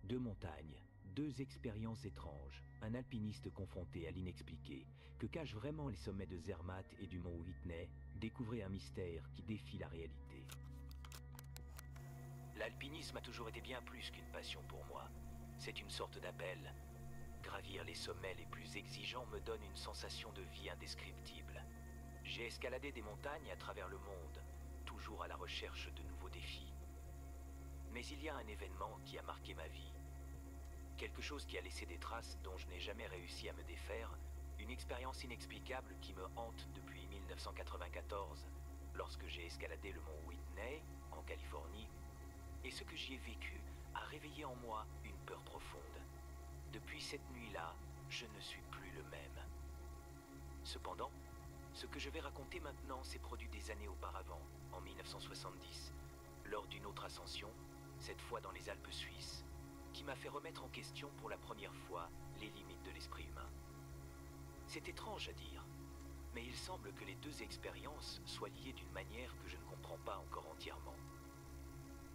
Deux montagnes, deux expériences étranges, un alpiniste confronté à l'inexpliqué. Que cachent vraiment les sommets de Zermatt et du mont Whitney? Découvrez un mystère qui défie la réalité. L'alpinisme a toujours été bien plus qu'une passion pour moi. C'est une sorte d'appel. Gravir les sommets les plus exigeants me donne une sensation de vie indescriptible. J'ai escaladé des montagnes à travers le monde, toujours à la recherche de nouveaux défis. Mais il y a un événement qui a marqué ma vie. Quelque chose qui a laissé des traces dont je n'ai jamais réussi à me défaire, une expérience inexplicable qui me hante depuis 1994, lorsque j'ai escaladé le mont Whitney, en Californie, et ce que j'y ai vécu a réveillé en moi une peur profonde. Depuis cette nuit-là, je ne suis plus le même. Cependant, ce que je vais raconter maintenant s'est produit des années auparavant, en 1970, lors d'une autre ascension, cette fois dans les Alpes suisses, qui m'a fait remettre en question pour la première fois les limites de l'esprit humain. C'est étrange à dire, mais il semble que les deux expériences soient liées d'une manière que je ne comprends pas encore entièrement.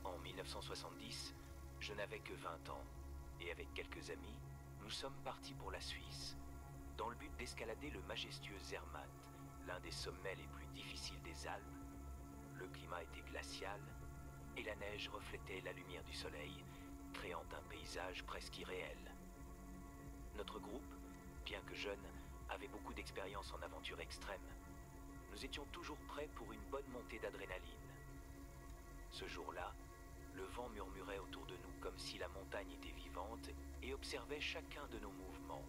En 1970, je n'avais que 20 ans, et avec quelques amis, nous sommes partis pour la Suisse, dans le but d'escalader le majestueux Zermatt, l'un des sommets les plus difficiles des Alpes. Le climat était glacial, et la neige reflétait la lumière du soleil, créant un paysage presque irréel. Notre groupe, bien que jeune, avait beaucoup d'expérience en aventure extrême. Nous étions toujours prêts pour une bonne montée d'adrénaline. Ce jour-là, le vent murmurait autour de nous comme si la montagne était vivante et observait chacun de nos mouvements.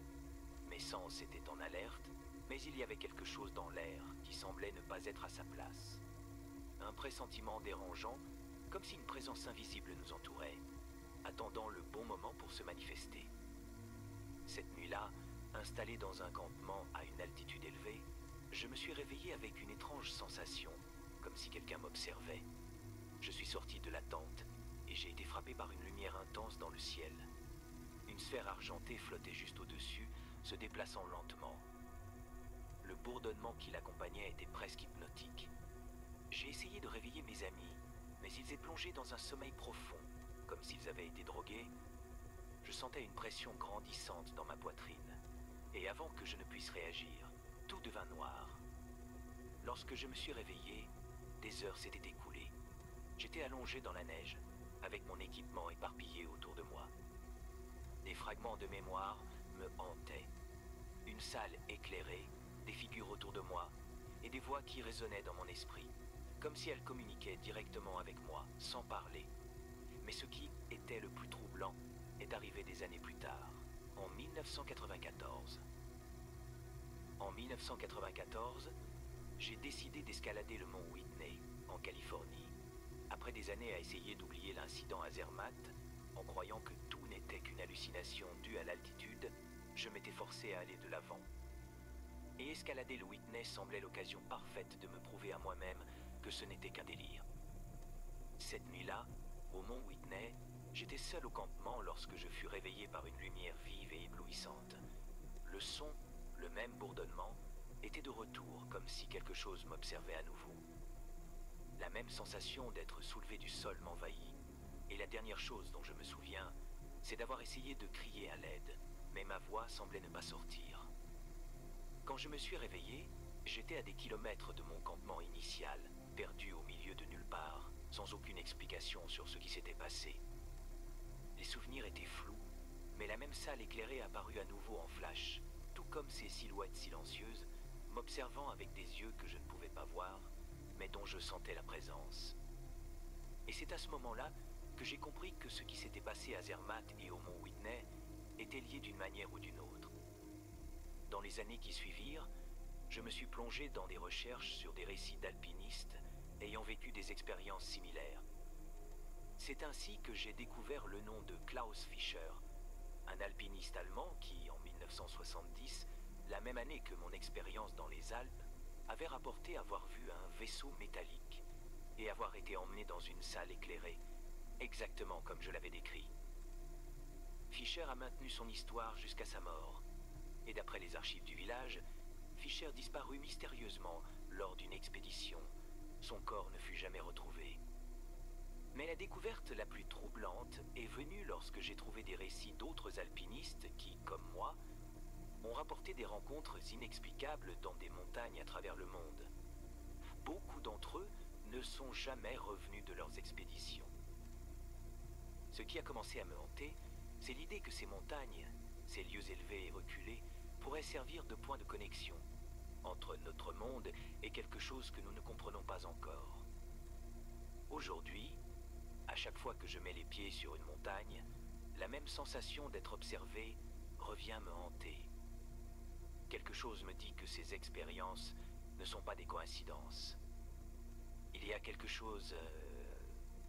Mes sens étaient en alerte, mais il y avait quelque chose dans l'air qui semblait ne pas être à sa place. Un pressentiment dérangeant, comme si une présence invisible nous entourait, attendant le bon moment pour se manifester. Cette nuit-là, installé dans un campement à une altitude élevée, je me suis réveillé avec une étrange sensation, comme si quelqu'un m'observait. Je suis sorti de la tente et j'ai été frappé par une lumière intense dans le ciel. Une sphère argentée flottait juste au-dessus, se déplaçant lentement. Le bourdonnement qui l'accompagnait était presque hypnotique. J'ai essayé de réveiller mes amis, mais ils étaient plongés dans un sommeil profond, comme s'ils avaient été drogués. Je sentais une pression grandissante dans ma poitrine, et avant que je ne puisse réagir, tout devint noir. Lorsque je me suis réveillé, des heures s'étaient écoulées. J'étais allongé dans la neige, avec mon équipement éparpillé autour de moi. Des fragments de mémoire me hantaient. Une salle éclairée, des figures autour de moi, et des voix qui résonnaient dans mon esprit, comme si elles communiquaient directement avec moi, sans parler. Mais ce qui était le plus troublant est arrivé des années plus tard, en 1994. En 1994, j'ai décidé d'escalader le mont Whitney, en Californie. Après des années à essayer d'oublier l'incident à Zermatt, en croyant que tout n'était qu'une hallucination due à l'altitude, je m'étais forcé à aller de l'avant. Et escalader le Whitney semblait l'occasion parfaite de me prouver à moi-même que ce n'était qu'un délire. Cette nuit-là, au mont Whitney, j'étais seul au campement lorsque je fus réveillé par une lumière vive et éblouissante. Le son, le même bourdonnement, était de retour comme si quelque chose m'observait à nouveau. La même sensation d'être soulevé du sol m'envahit, et la dernière chose dont je me souviens, c'est d'avoir essayé de crier à l'aide, mais ma voix semblait ne pas sortir. Quand je me suis réveillé, j'étais à des kilomètres de mon campement initial, perdu au milieu de nulle part, sans aucune explication sur ce qui s'était passé. Les souvenirs étaient flous, mais la même salle éclairée apparut à nouveau en flash, tout comme ces silhouettes silencieuses, m'observant avec des yeux que je ne pouvais pas voir, mais dont je sentais la présence. Et c'est à ce moment-là que j'ai compris que ce qui s'était passé à Zermatt et au mont Whitney était lié d'une manière ou d'une autre. Dans les années qui suivirent, je me suis plongé dans des recherches sur des récits d'alpinistes ayant vécu des expériences similaires. C'est ainsi que j'ai découvert le nom de Klaus Fischer, un alpiniste allemand qui, en 1970, la même année que mon expérience dans les Alpes, avait rapporté avoir vu un vaisseau métallique et avoir été emmené dans une salle éclairée, exactement comme je l'avais décrit. Fischer a maintenu son histoire jusqu'à sa mort, et d'après les archives du village, Fischer disparut mystérieusement lors d'une expédition. Son corps ne fut jamais retrouvé. Mais la découverte la plus troublante est venue lorsque j'ai trouvé des récits d'autres alpinistes qui, comme moi, ont rapporté des rencontres inexplicables dans des montagnes à travers le monde. Beaucoup d'entre eux ne sont jamais revenus de leurs expéditions. Ce qui a commencé à me hanter, c'est l'idée que ces montagnes, ces lieux élevés et reculés, pourraient servir de point de connexion entre notre monde et quelque chose que nous ne comprenons pas encore. Aujourd'hui, à chaque fois que je mets les pieds sur une montagne, la même sensation d'être observé revient me hanter. Quelque chose me dit que ces expériences ne sont pas des coïncidences. Il y a quelque chose,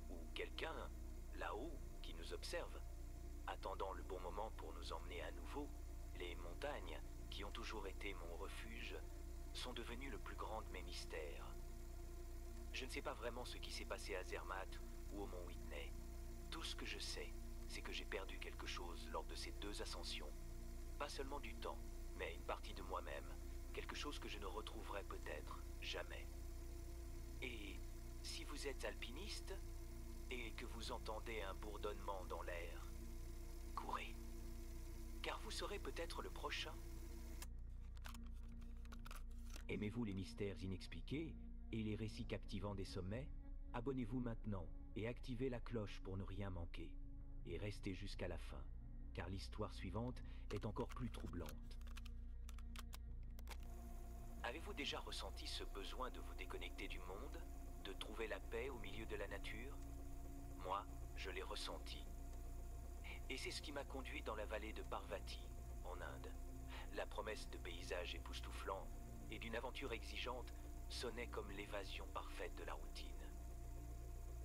ou quelqu'un, là-haut, qui nous observe, attendant le bon moment pour nous emmener à nouveau. Les montagnes, qui ont toujours été mon refuge, sont devenues le plus grand de mes mystères. Je ne sais pas vraiment ce qui s'est passé à Zermatt ou au mont Whitney. Tout ce que je sais, c'est que j'ai perdu quelque chose lors de ces 2 ascensions. Pas seulement du temps, mais une partie de moi-même, quelque chose que je ne retrouverai peut-être jamais. Et si vous êtes alpiniste, et que vous entendez un bourdonnement dans l'air, courez, car vous serez peut-être le prochain. Aimez-vous les mystères inexpliqués et les récits captivants des sommets? Abonnez-vous maintenant et activez la cloche pour ne rien manquer. Et restez jusqu'à la fin, car l'histoire suivante est encore plus troublante. Avez-vous déjà ressenti ce besoin de vous déconnecter du monde, de trouver la paix au milieu de la nature? Moi, je l'ai ressenti. Et c'est ce qui m'a conduit dans la vallée de Parvati, en Inde. La promesse de paysages époustouflants et d'une aventure exigeante sonnait comme l'évasion parfaite de la routine.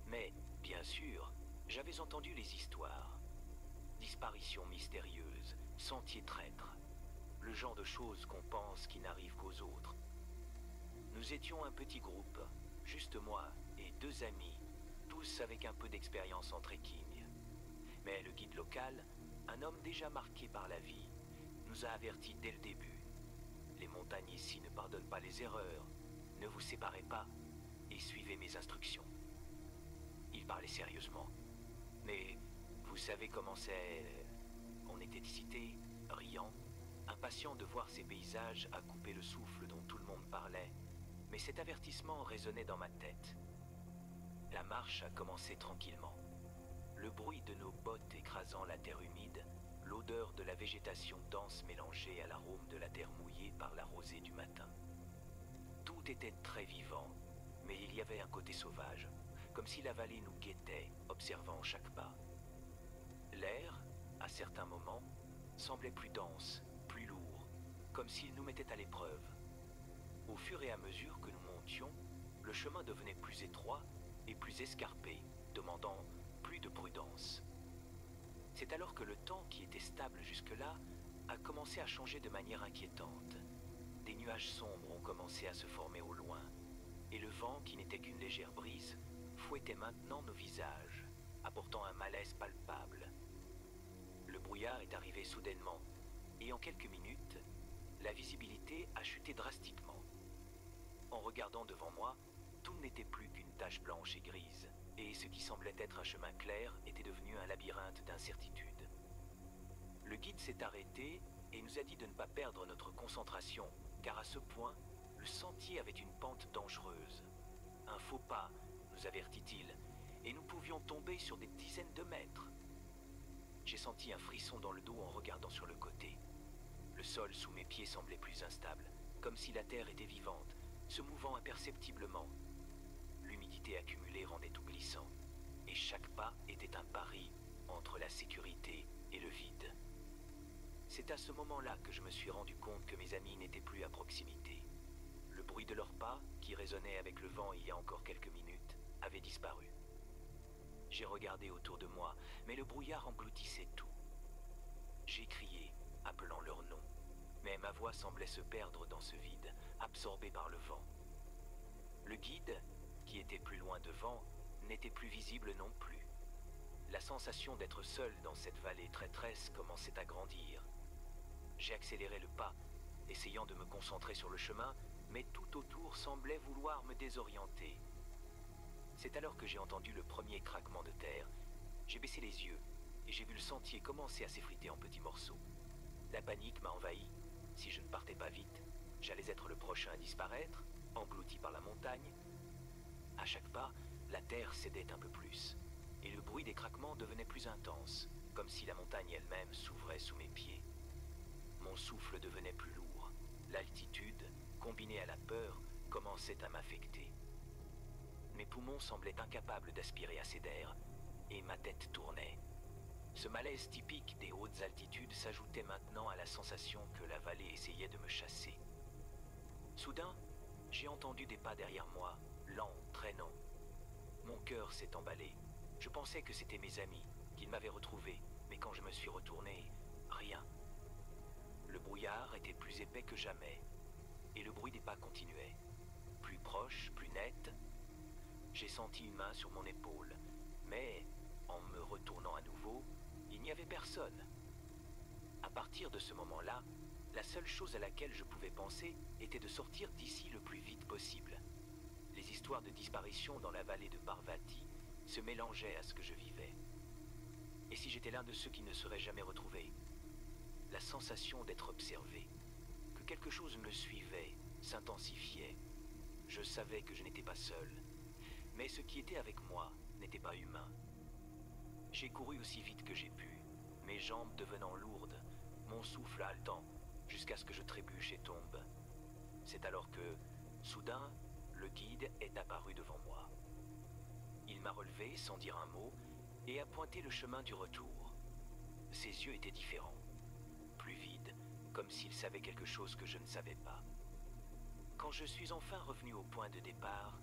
Mais, bien sûr, j'avais entendu les histoires. Disparitions mystérieuses, sentiers traîtres, le genre de choses qu'on pense qui n'arrivent qu'aux autres. Nous étions un petit groupe, juste moi et 2 amis, tous avec un peu d'expérience en trekking. Mais le guide local, un homme déjà marqué par la vie, nous a avertis dès le début. Les montagnes ici ne pardonnent pas les erreurs. Ne vous séparez pas et suivez mes instructions. Il parlait sérieusement. Mais vous savez comment c'est... On était excités, riant, impatients de voir ces paysages à couper le souffle dont tout le monde parlait. Mais cet avertissement résonnait dans ma tête. La marche a commencé tranquillement. Le bruit de nos bottes écrasant la terre humide, l'odeur de la végétation dense mélangée à l'arôme de la terre mouillée par la rosée du matin. Tout était très vivant, mais il y avait un côté sauvage, comme si la vallée nous guettait, observant chaque pas. L'air, à certains moments, semblait plus dense, plus lourd, comme s'il nous mettait à l'épreuve. Au fur et à mesure que nous montions, le chemin devenait plus étroit et plus escarpé, demandant plus de prudence. C'est alors que le temps qui était stable jusque-là a commencé à changer de manière inquiétante. Des nuages sombres ont commencé à se former au loin, et le vent, qui n'était qu'une légère brise, fouettait maintenant nos visages, apportant un malaise palpable. Le brouillard est arrivé soudainement, et en quelques minutes, la visibilité a chuté drastiquement. En regardant devant moi, tout n'était plus qu'une tache blanche et grise, et ce qui semblait être un chemin clair était devenu un labyrinthe d'incertitudes. Le guide s'est arrêté et nous a dit de ne pas perdre notre concentration, car à ce point, le sentier avait une pente dangereuse. Un faux pas, nous avertit-il, et nous pouvions tomber sur des dizaines de mètres. J'ai senti un frisson dans le dos en regardant sur le côté. Le sol sous mes pieds semblait plus instable, comme si la terre était vivante, se mouvant imperceptiblement. L'humidité accumulée rendait tout glissant, et chaque pas était un pari entre la sécurité et le vide. C'est à ce moment-là que je me suis rendu compte que mes amis n'étaient plus à proximité. Le bruit de leurs pas, qui résonnait avec le vent il y a encore quelques minutes, avait disparu. J'ai regardé autour de moi, mais le brouillard engloutissait tout. J'ai crié, appelant leur nom, mais ma voix semblait se perdre dans ce vide, absorbée par le vent. Le guide, qui était plus loin devant, n'était plus visible non plus. La sensation d'être seul dans cette vallée traîtresse commençait à grandir. J'ai accéléré le pas, essayant de me concentrer sur le chemin, mais tout autour semblait vouloir me désorienter. C'est alors que j'ai entendu le premier craquement de terre. J'ai baissé les yeux et j'ai vu le sentier commencer à s'effriter en petits morceaux. La panique m'a envahi. Si je ne partais pas vite, j'allais être le prochain à disparaître, englouti par la montagne. À chaque pas, la terre cédait un peu plus, et le bruit des craquements devenait plus intense, comme si la montagne elle-même s'ouvrait sous mes pieds. Mon souffle devenait plus lourd. L'altitude, combinée à la peur, commençait à m'affecter. Mes poumons semblaient incapables d'aspirer assez d'air, et ma tête tournait. Ce malaise typique des hautes altitudes s'ajoutait maintenant à la sensation que la vallée essayait de me chasser. Soudain, j'ai entendu des pas derrière moi, lents, traînants. Mon cœur s'est emballé. Je pensais que c'étaient mes amis, qu'ils m'avaient retrouvé, mais quand je me suis retourné, rien. Le brouillard était plus épais que jamais, et le bruit des pas continuait. Plus proche, plus net. J'ai senti une main sur mon épaule, mais, en me retournant à nouveau, il n'y avait personne. À partir de ce moment-là, la seule chose à laquelle je pouvais penser était de sortir d'ici le plus vite possible. Les histoires de disparition dans la vallée de Parvati se mélangeaient à ce que je vivais. Et si j'étais l'un de ceux qui ne seraient jamais retrouvés? La sensation d'être observé, que quelque chose me suivait, s'intensifiait. Je savais que je n'étais pas seul, mais ce qui était avec moi n'était pas humain. J'ai couru aussi vite que j'ai pu, mes jambes devenant lourdes, mon souffle haletant, jusqu'à ce que je trébuche et tombe. C'est alors que, soudain, le guide est apparu devant moi. Il m'a relevé sans dire un mot et a pointé le chemin du retour. Ses yeux étaient différents, plus vides, comme s'il savait quelque chose que je ne savais pas. Quand je suis enfin revenu au point de départ,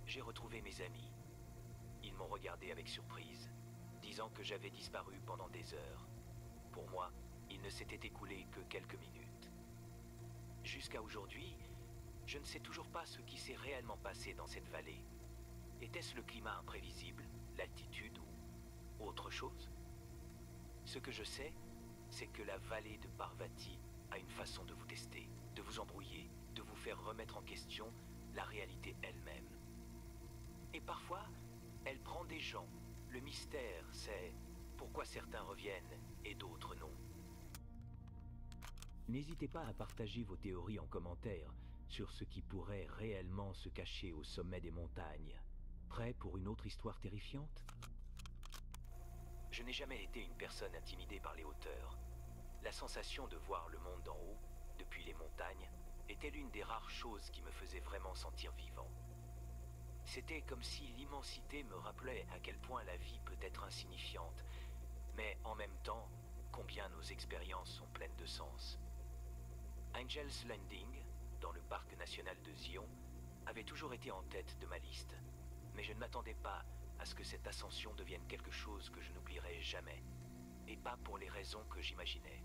j'ai retrouvé mes amis. Ils m'ont regardé avec surprise, disant que j'avais disparu pendant des heures. Pour moi, il ne s'était écoulé que quelques minutes. Jusqu'à aujourd'hui, je ne sais toujours pas ce qui s'est réellement passé dans cette vallée. Était-ce le climat imprévisible, l'altitude ou autre chose? Ce que je sais, c'est que la vallée de Parvati a une façon de vous tester, de vous embrouiller, de vous faire remettre en question la réalité elle-même. Et parfois, elle prend des gens. Le mystère, c'est pourquoi certains reviennent et d'autres non. N'hésitez pas à partager vos théories en commentaire sur ce qui pourrait réellement se cacher au sommet des montagnes. Prêt pour une autre histoire terrifiante? Je n'ai jamais été une personne intimidée par les hauteurs. La sensation de voir le monde d'en haut, depuis les montagnes, était l'une des rares choses qui me faisait vraiment sentir vivant. C'était comme si l'immensité me rappelait à quel point la vie peut être insignifiante, mais en même temps, combien nos expériences sont pleines de sens. Angel's Landing, dans le parc national de Zion, avait toujours été en tête de ma liste, mais je ne m'attendais pas à ce que cette ascension devienne quelque chose que je n'oublierai jamais, et pas pour les raisons que j'imaginais.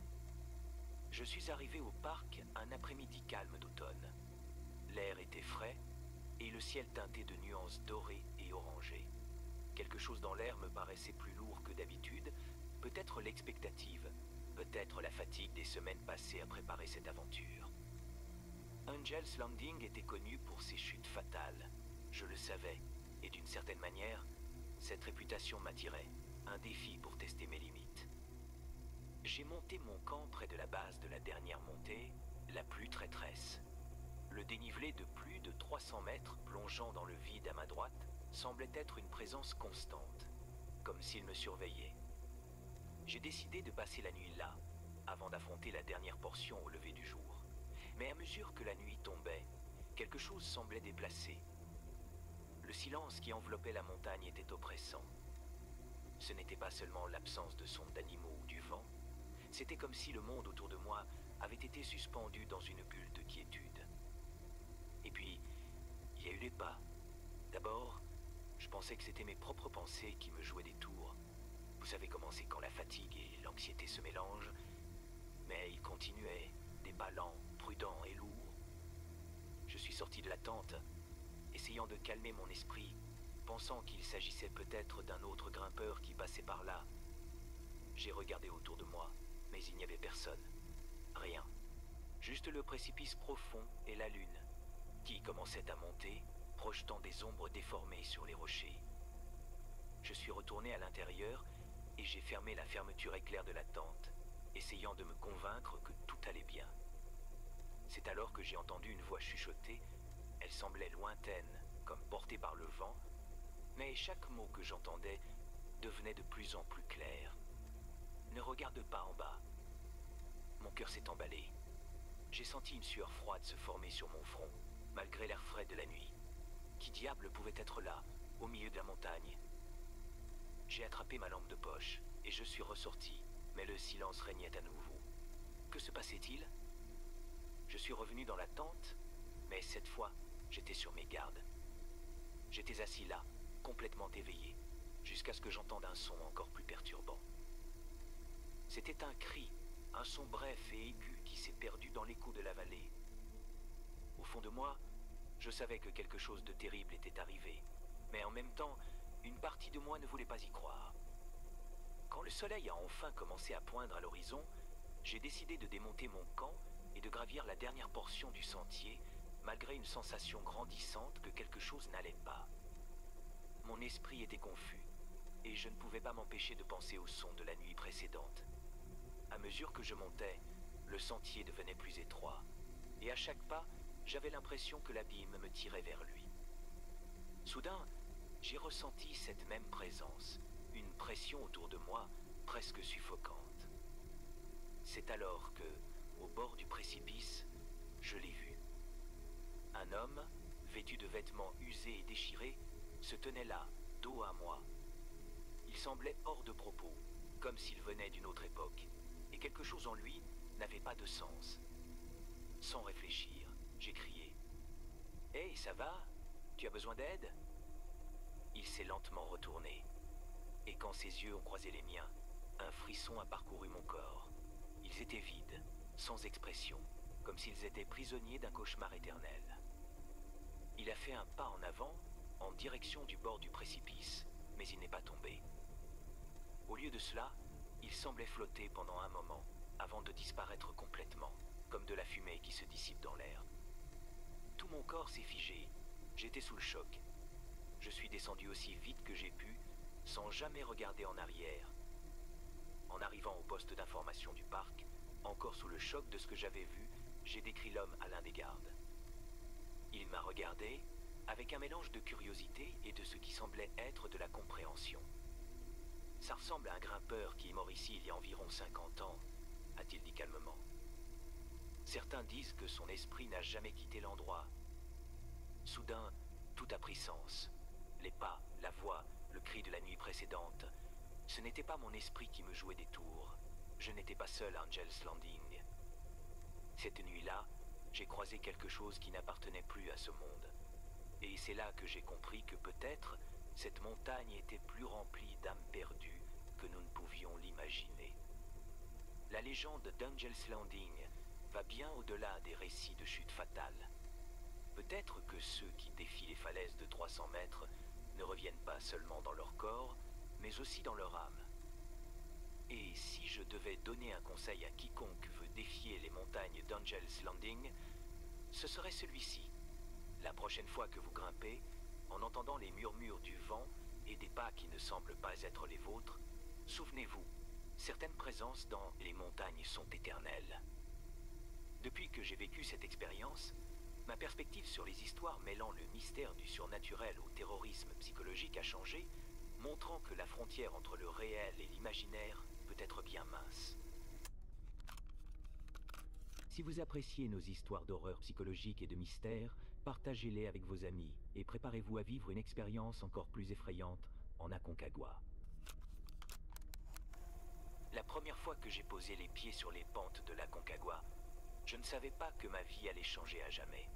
Je suis arrivé au parc un après-midi calme d'automne. L'air était frais, et le ciel teinté de nuances dorées et orangées. Quelque chose dans l'air me paraissait plus lourd que d'habitude, peut-être l'expectative, peut-être la fatigue des semaines passées à préparer cette aventure. Angel's Landing était connu pour ses chutes fatales. Je le savais, et d'une certaine manière, cette réputation m'attirait, un défi pour tester mes limites. J'ai monté mon camp près de la base de la dernière montée, la plus traîtresse. Le dénivelé de plus de 300 mètres plongeant dans le vide à ma droite semblait être une présence constante, comme s'il me surveillait. J'ai décidé de passer la nuit là, avant d'affronter la dernière portion au lever du jour. Mais à mesure que la nuit tombait, quelque chose semblait déplacé. Le silence qui enveloppait la montagne était oppressant. Ce n'était pas seulement l'absence de sons d'animaux ou du vent, c'était comme si le monde autour de moi avait été suspendu dans une bulle de quiétude. Et puis, il y a eu les pas. D'abord, je pensais que c'était mes propres pensées qui me jouaient des tours. Vous savez comment c'est quand la fatigue et l'anxiété se mélangent. Mais il continuait, des pas lents, prudents et lourds. Je suis sorti de la tente, essayant de calmer mon esprit, pensant qu'il s'agissait peut-être d'un autre grimpeur qui passait par là. J'ai regardé autour de moi, mais il n'y avait personne. Rien. Juste le précipice profond et la lune, qui commençait à monter, projetant des ombres déformées sur les rochers. Je suis retourné à l'intérieur et j'ai fermé la fermeture éclair de la tente, essayant de me convaincre que tout allait bien. C'est alors que j'ai entendu une voix chuchoter. Elle semblait lointaine, comme portée par le vent, mais chaque mot que j'entendais devenait de plus en plus clair. Ne regarde pas en bas. Mon cœur s'est emballé. J'ai senti une sueur froide se former sur mon front, malgré l'air frais de la nuit. Qui diable pouvait être là, au milieu de la montagne? J'ai attrapé ma lampe de poche et je suis ressorti, mais le silence régnait à nouveau. Que se passait-il? Je suis revenu dans la tente, mais cette fois, j'étais sur mes gardes. J'étais assis là, complètement éveillé, jusqu'à ce que j'entende un son encore plus perturbant. C'était un cri, un son bref et aigu qui s'est perdu dans l'écho de la vallée. Au fond de moi, je savais que quelque chose de terrible était arrivé, mais en même temps, une partie de moi ne voulait pas y croire. Quand le soleil a enfin commencé à poindre à l'horizon, j'ai décidé de démonter mon camp et de gravir la dernière portion du sentier, malgré une sensation grandissante que quelque chose n'allait pas. Mon esprit était confus, et je ne pouvais pas m'empêcher de penser au son de la nuit précédente. À mesure que je montais, le sentier devenait plus étroit, et à chaque pas, j'avais l'impression que l'abîme me tirait vers lui. Soudain, j'ai ressenti cette même présence, une pression autour de moi presque suffocante. C'est alors que, au bord du précipice, je l'ai vu. Un homme, vêtu de vêtements usés et déchirés, se tenait là, dos à moi. Il semblait hors de propos, comme s'il venait d'une autre époque, et quelque chose en lui n'avait pas de sens. Sans réfléchir, j'ai crié. « Hey, ça va? Tu as besoin d'aide ?» Il s'est lentement retourné, et quand ses yeux ont croisé les miens, un frisson a parcouru mon corps. Ils étaient vides, sans expression, comme s'ils étaient prisonniers d'un cauchemar éternel. Il a fait un pas en avant, en direction du bord du précipice, mais il n'est pas tombé. Au lieu de cela, il semblait flotter pendant un moment, avant de disparaître complètement, comme de la fumée qui se dissipe dans l'air. Tout mon corps s'est figé, j'étais sous le choc. Je suis descendu aussi vite que j'ai pu, sans jamais regarder en arrière. En arrivant au poste d'information du parc, encore sous le choc de ce que j'avais vu, j'ai décrit l'homme à l'un des gardes. Il m'a regardé, avec un mélange de curiosité et de ce qui semblait être de la compréhension. « Ça ressemble à un grimpeur qui est mort ici il y a environ 50 ans, a-t-il dit calmement. Certains disent que son esprit n'a jamais quitté l'endroit. Soudain, tout a pris sens. Les pas, la voix, le cri de la nuit précédente. Ce n'était pas mon esprit qui me jouait des tours. Je n'étais pas seul à Angel's Landing. Cette nuit-là, j'ai croisé quelque chose qui n'appartenait plus à ce monde. Et c'est là que j'ai compris que peut-être cette montagne était plus remplie d'âmes perdues que nous ne pouvions l'imaginer. La légende d'Angel's Landing va bien au-delà des récits de chutes fatales. Peut-être que ceux qui défient les falaises de 300 mètres ne reviennent pas seulement dans leur corps, mais aussi dans leur âme. Et si je devais donner un conseil à quiconque veut défier les montagnes d'Angel's Landing, ce serait celui-ci. La prochaine fois que vous grimpez, en entendant les murmures du vent et des pas qui ne semblent pas être les vôtres, souvenez-vous, certaines présences dans les montagnes sont éternelles. Depuis que j'ai vécu cette expérience, ma perspective sur les histoires mêlant le mystère du surnaturel au terrorisme psychologique a changé, montrant que la frontière entre le réel et l'imaginaire peut être bien mince. Si vous appréciez nos histoires d'horreur psychologique et de mystère, partagez-les avec vos amis et préparez-vous à vivre une expérience encore plus effrayante en Aconcagua. La première fois que j'ai posé les pieds sur les pentes de l'Aconcagua, je ne savais pas que ma vie allait changer à jamais.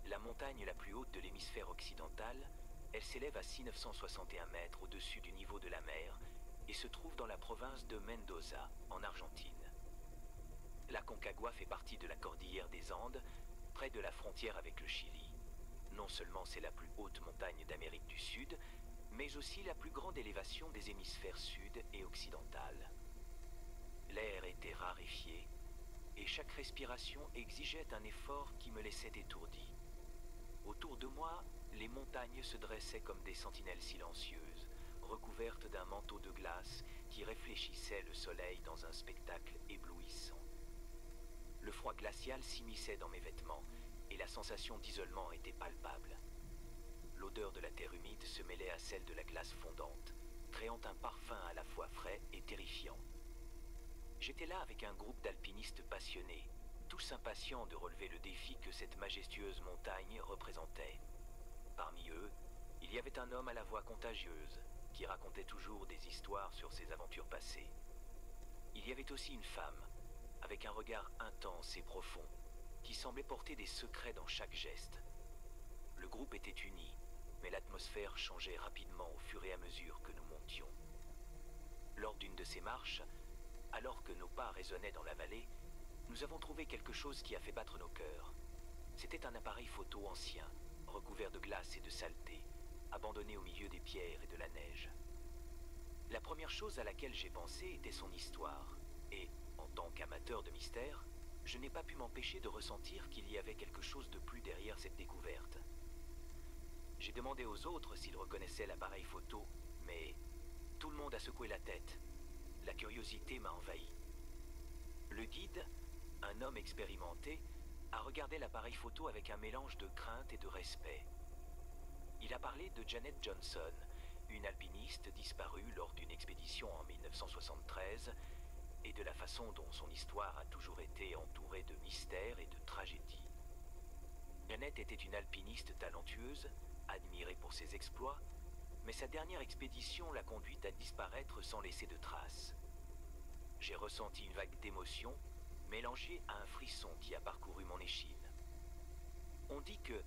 La montagne la plus haute de l'hémisphère occidental, elle s'élève à 6961 mètres au-dessus du niveau de la mer et se trouve dans la province de Mendoza, en Argentine. L'Aconcagua fait partie de la cordillère des Andes, près de la frontière avec le Chili. Non seulement c'est la plus haute montagne d'Amérique du Sud, mais aussi la plus grande élévation des hémisphères sud et occidental. L'air était raréfié, et chaque respiration exigeait un effort qui me laissait étourdi. Autour de moi, les montagnes se dressaient comme des sentinelles silencieuses, recouvertes d'un manteau de glace qui réfléchissait le soleil dans un spectacle éblouissant. Le froid glacial s'immisçait dans mes vêtements et la sensation d'isolement était palpable. L'odeur de la terre humide se mêlait à celle de la glace fondante, créant un parfum à la fois frais et terrifiant. J'étais là avec un groupe d'alpinistes passionnés, tous impatients de relever le défi que cette majestueuse montagne représentait. Parmi eux, il y avait un homme à la voix contagieuse, qui racontait toujours des histoires sur ses aventures passées. Il y avait aussi une femme, avec un regard intense et profond, qui semblait porter des secrets dans chaque geste. Le groupe était uni, mais l'atmosphère changeait rapidement au fur et à mesure que nous montions. Lors d'une de ces marches, alors que nos pas résonnaient dans la vallée, nous avons trouvé quelque chose qui a fait battre nos cœurs. C'était un appareil photo ancien, recouvert de glace et de saleté, abandonné au milieu des pierres et de la neige. La première chose à laquelle j'ai pensé était son histoire, et, en tant qu'amateur de mystère, je n'ai pas pu m'empêcher de ressentir qu'il y avait quelque chose de plus derrière cette découverte. J'ai demandé aux autres s'ils reconnaissaient l'appareil photo, mais tout le monde a secoué la tête. La curiosité m'a envahi. Le guide, un homme expérimenté, a regardé l'appareil photo avec un mélange de crainte et de respect. Il a parlé de Janet Johnson, une alpiniste disparue lors d'une expédition en 1973, et de la façon dont son histoire a toujours été entourée de mystères et de tragédies. Janet était une alpiniste talentueuse, admirée pour ses exploits, mais sa dernière expédition l'a conduite à disparaître sans laisser de traces. J'ai ressenti une vague d'émotion, mélangée à un frisson qui a parcouru mon échine. On dit que,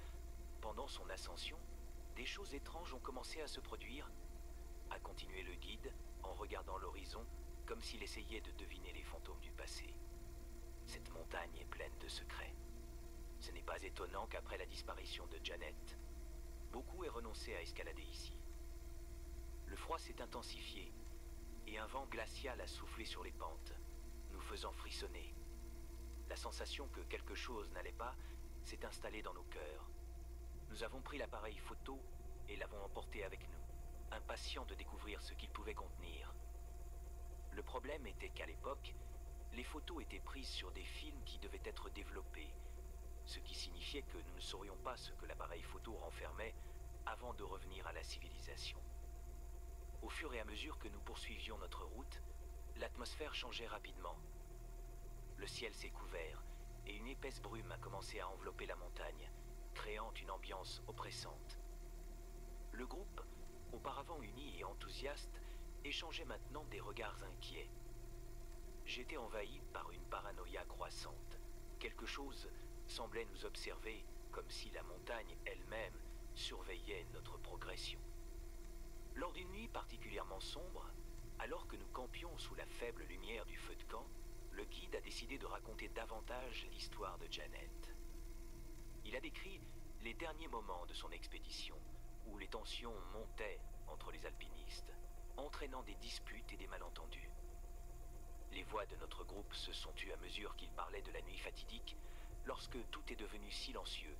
pendant son ascension, des choses étranges ont commencé à se produire, a continué le guide en regardant l'horizon comme s'il essayait de deviner les fantômes du passé. Cette montagne est pleine de secrets. Ce n'est pas étonnant qu'après la disparition de Janet, beaucoup aient renoncé à escalader ici. Le froid s'est intensifié et un vent glacial a soufflé sur les pentes, nous faisant frissonner. La sensation que quelque chose n'allait pas s'est installée dans nos cœurs. Nous avons pris l'appareil photo et l'avons emporté avec nous, impatients de découvrir ce qu'il pouvait contenir. Le problème était qu'à l'époque, les photos étaient prises sur des films qui devaient être développés, ce qui signifiait que nous ne saurions pas ce que l'appareil photo renfermait avant de revenir à la civilisation. Au fur et à mesure que nous poursuivions notre route, l'atmosphère changeait rapidement. Le ciel s'est couvert et une épaisse brume a commencé à envelopper la montagne, créant une ambiance oppressante. Le groupe, auparavant uni et enthousiaste, échangeait maintenant des regards inquiets. J'étais envahi par une paranoïa croissante. Quelque chose semblait nous observer comme si la montagne elle-même surveillait notre progression. Lors d'une nuit particulièrement sombre, alors que nous campions sous la faible lumière du feu de camp, le guide a décidé de raconter davantage l'histoire de Janet. Il a décrit les derniers moments de son expédition, où les tensions montaient entre les alpinistes, entraînant des disputes et des malentendus. Les voix de notre groupe se sont tues à mesure qu'il parlait de la nuit fatidique, lorsque tout est devenu silencieux,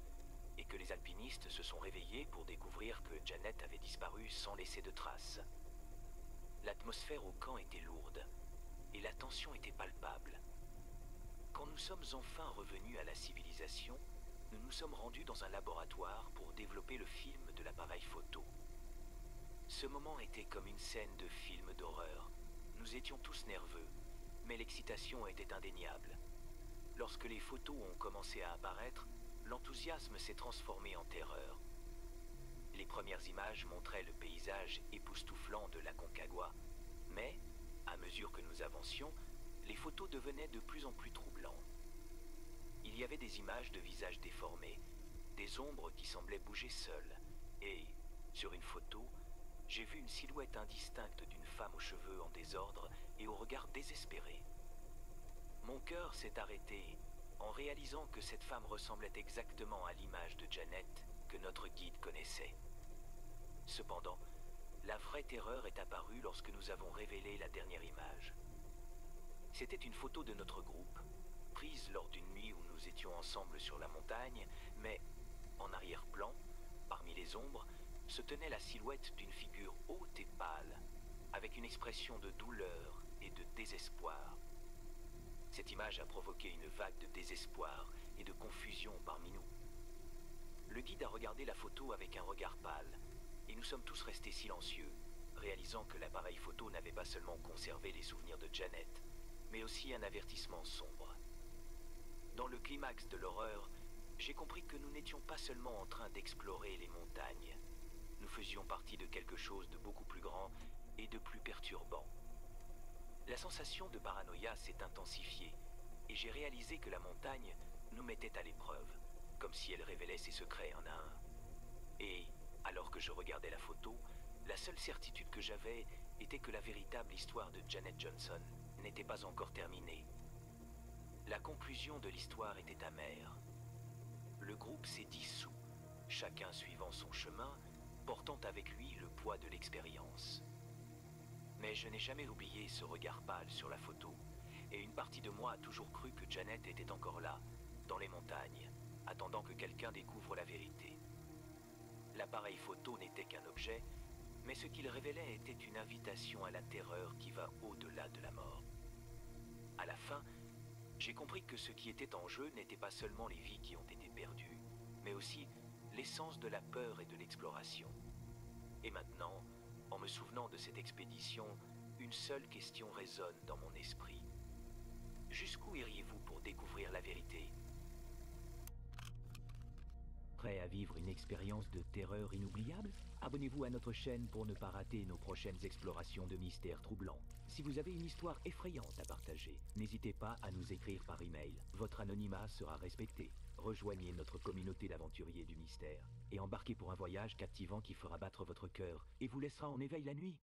et que les alpinistes se sont réveillés pour découvrir que Janet avait disparu sans laisser de traces. L'atmosphère au camp était lourde, et la tension était palpable. Quand nous sommes enfin revenus à la civilisation, nous nous sommes rendus dans un laboratoire pour développer le film de l'appareil photo. Ce moment était comme une scène de film d'horreur. Nous étions tous nerveux, mais l'excitation était indéniable. Lorsque les photos ont commencé à apparaître, l'enthousiasme s'est transformé en terreur. Les premières images montraient le paysage époustouflant de l'Aconcagua, mais, à mesure que nous avancions, les photos devenaient de plus en plus troublantes. Il y avait des images de visages déformés, des ombres qui semblaient bouger seules, et, sur une photo, j'ai vu une silhouette indistincte d'une femme aux cheveux en désordre et au regard désespéré. Mon cœur s'est arrêté en réalisant que cette femme ressemblait exactement à l'image de Janet que notre guide connaissait. Cependant, la vraie terreur est apparue lorsque nous avons révélé la dernière image. C'était une photo de notre groupe, prise lors d'une nuit où nous étions ensemble sur la montagne, mais en arrière-plan, par parmi les ombres, se tenait la silhouette d'une figure haute et pâle, avec une expression de douleur et de désespoir. Cette image a provoqué une vague de désespoir et de confusion parmi nous. Le guide a regardé la photo avec un regard pâle, et nous sommes tous restés silencieux, réalisant que l'appareil photo n'avait pas seulement conservé les souvenirs de Janet, mais aussi un avertissement sombre. Dans le climax de l'horreur, j'ai compris que nous n'étions pas seulement en train d'explorer les montagnes. Nous faisions partie de quelque chose de beaucoup plus grand et de plus perturbant. La sensation de paranoïa s'est intensifiée, et j'ai réalisé que la montagne nous mettait à l'épreuve, comme si elle révélait ses secrets un à un. Et, alors que je regardais la photo, la seule certitude que j'avais était que la véritable histoire de Janet Johnson n'était pas encore terminée. La conclusion de l'histoire était amère. Le groupe s'est dissous, chacun suivant son chemin, portant avec lui le poids de l'expérience. Mais je n'ai jamais oublié ce regard pâle sur la photo, et une partie de moi a toujours cru que Janet était encore là, dans les montagnes, attendant que quelqu'un découvre la vérité. L'appareil photo n'était qu'un objet, mais ce qu'il révélait était une invitation à la terreur qui va au-delà de la mort. À la fin, j'ai compris que ce qui était en jeu n'était pas seulement les vies qui ont été perdues, mais aussi l'essence de la peur et de l'exploration. Et maintenant, en me souvenant de cette expédition, une seule question résonne dans mon esprit. Jusqu'où iriez-vous pour découvrir la vérité ? Prêt à vivre une expérience de terreur inoubliable ? Abonnez-vous à notre chaîne pour ne pas rater nos prochaines explorations de mystères troublants. Si vous avez une histoire effrayante à partager, n'hésitez pas à nous écrire par email. Votre anonymat sera respecté. Rejoignez notre communauté d'aventuriers du mystère et embarquez pour un voyage captivant qui fera battre votre cœur et vous laissera en éveil la nuit.